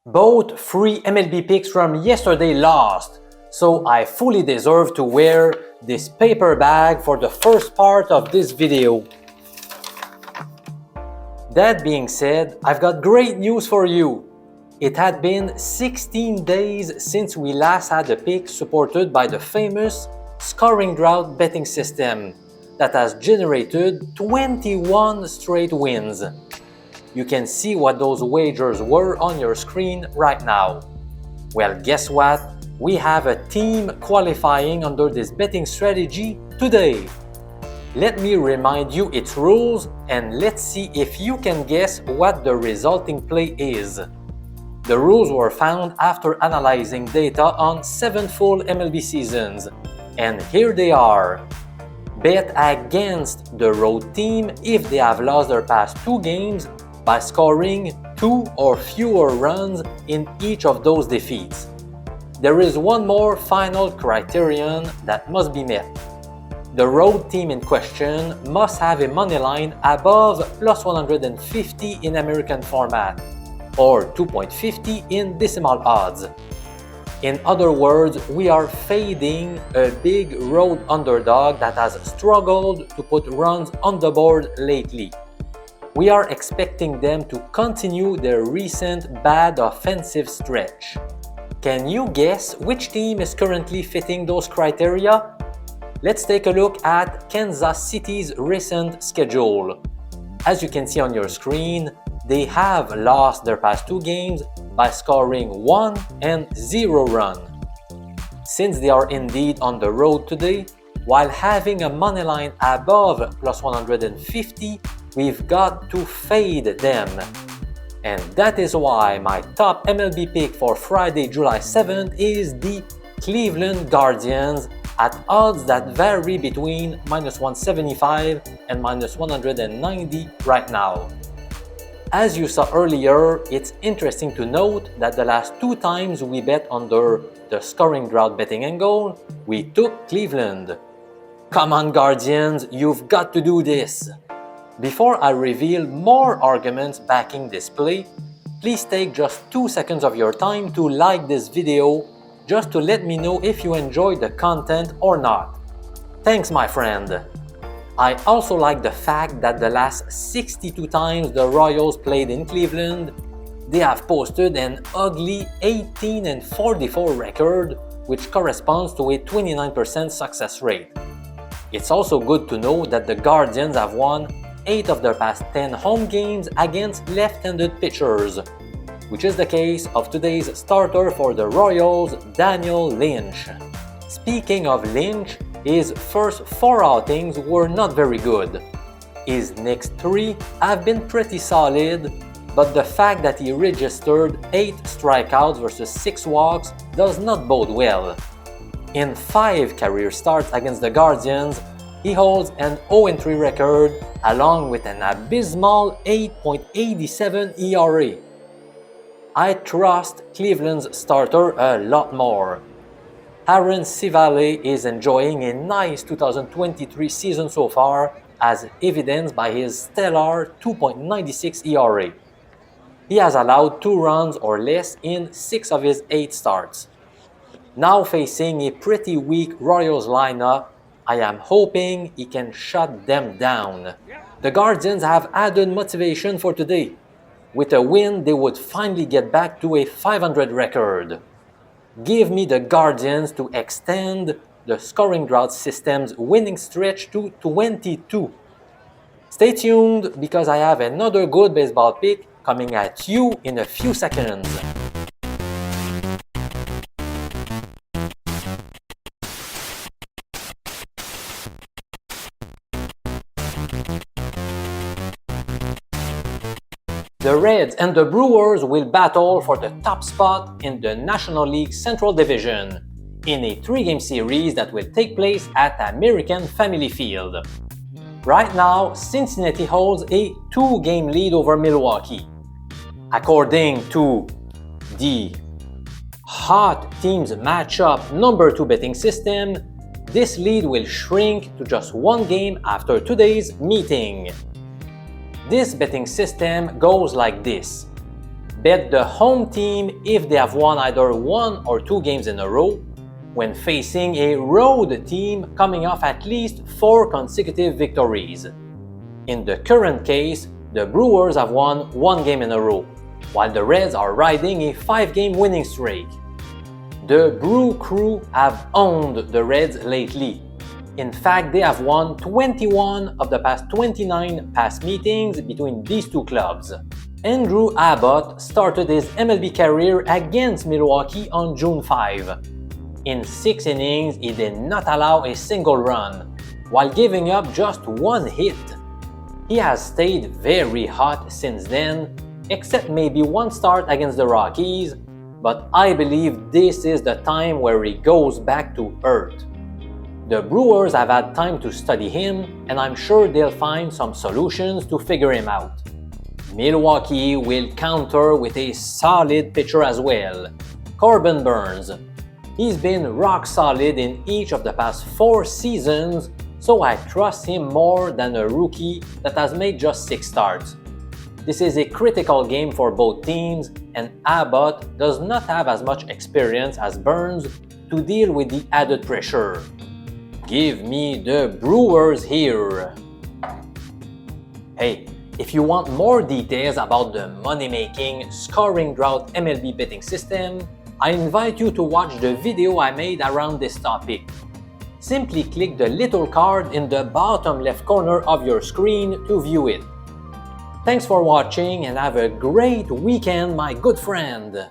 Both free MLB picks from yesterday lost, so I fully deserve to wear this paper bag for the first part of this video. That being said, I've got great news for you. It had been 16 days since we last had a pick supported by the famous scoring drought betting system that has generated 21 straight wins. You can see what those wagers were on your screen right now. Well, guess what? We have a team qualifying under this betting strategy today. Let me remind you its rules and let's see if you can guess what the resulting play is. The rules were found after analyzing data on 7 full MLB seasons, and here they are. Bet against the road team if they have lost their past 2 games by scoring 2 or fewer runs in each of those defeats. There is one more final criterion that must be met. The road team in question must have a money line above plus 150 in American format, or 2.50 in decimal odds. In other words, we are fading a big road underdog that has struggled to put runs on the board lately. We are expecting them to continue their recent bad offensive stretch. Can you guess which team is currently fitting those criteria? Let's take a look at Kansas City's recent schedule. As you can see on your screen, they have lost their past 2 games by scoring 1 and 0 run. Since they are indeed on the road today, while having a money line above plus 150, we've got to fade them. And that is why my top MLB pick for Friday, July 7th is the Cleveland Guardians at odds that vary between minus 175 and minus 190 right now. As you saw earlier, it's interesting to note that the last 2 times we bet under the scoring drought betting angle, we took Cleveland. Come on, Guardians, you've got to do this! Before I reveal more arguments backing this play, please take just 2 seconds of your time to like this video just to let me know if you enjoyed the content or not. Thanks, my friend! I also like the fact that the last 62 times the Royals played in Cleveland, they have posted an ugly 18-44 record, which corresponds to a 29% success rate. It's also good to know that the Guardians have won 8 of their past 10 home games against left-handed pitchers, which is the case of today's starter for the Royals, Daniel Lynch. Speaking of Lynch, his first 4 outings were not very good. His next 3 have been pretty solid, but the fact that he registered 8 strikeouts versus 6 walks does not bode well. In 5 career starts against the Guardians, he holds an 0-3 record along with an abysmal 8.87 ERA. I trust Cleveland's starter a lot more. Aaron Civale is enjoying a nice 2023 season so far, as evidenced by his stellar 2.96 ERA. He has allowed 2 runs or less in 6 of his 8 starts. Now facing a pretty weak Royals lineup, I am hoping he can shut them down. The Guardians have added motivation for today. With a win, they would finally get back to a 500 record. Give me the Guardians to extend the scoring drought system's winning stretch to 22. Stay tuned because I have another good baseball pick coming at you in a few seconds. The Reds and the Brewers will battle for the top spot in the National League Central Division in a 3-game series that will take place at American Family Field. Right now, Cincinnati holds a 2-game lead over Milwaukee. According to the Hot Teams Matchup number 2 betting system, this lead will shrink to just 1 game after today's meeting. This betting system goes like this. Bet the home team if they have won either 1 or 2 games in a row when facing a road team coming off at least 4 consecutive victories. In the current case, the Brewers have won 1 game in a row, while the Reds are riding a 5-game winning streak. The Brew Crew have owned the Reds lately. In fact, they have won 21 of the past 29 past meetings between these two clubs. Andrew Abbott started his MLB career against Milwaukee on June 5. In 6 innings, he did not allow a single run, while giving up just 1 hit. He has stayed very hot since then, except maybe 1 start against the Rockies, but I believe this is the time where he goes back to earth. The Brewers have had time to study him, and I'm sure they'll find some solutions to figure him out. Milwaukee will counter with a solid pitcher as well, Corbin Burnes. He's been rock solid in each of the past 4 seasons, so I trust him more than a rookie that has made just 6 starts. This is a critical game for both teams, and Abbott does not have as much experience as Burnes to deal with the added pressure. Give me the Brewers here. Hey, if you want more details about the money-making scoring drought MLB betting system, I invite you to watch the video I made around this topic. Simply click the little card in the bottom left corner of your screen to view it. Thanks for watching and have a great weekend, my good friend!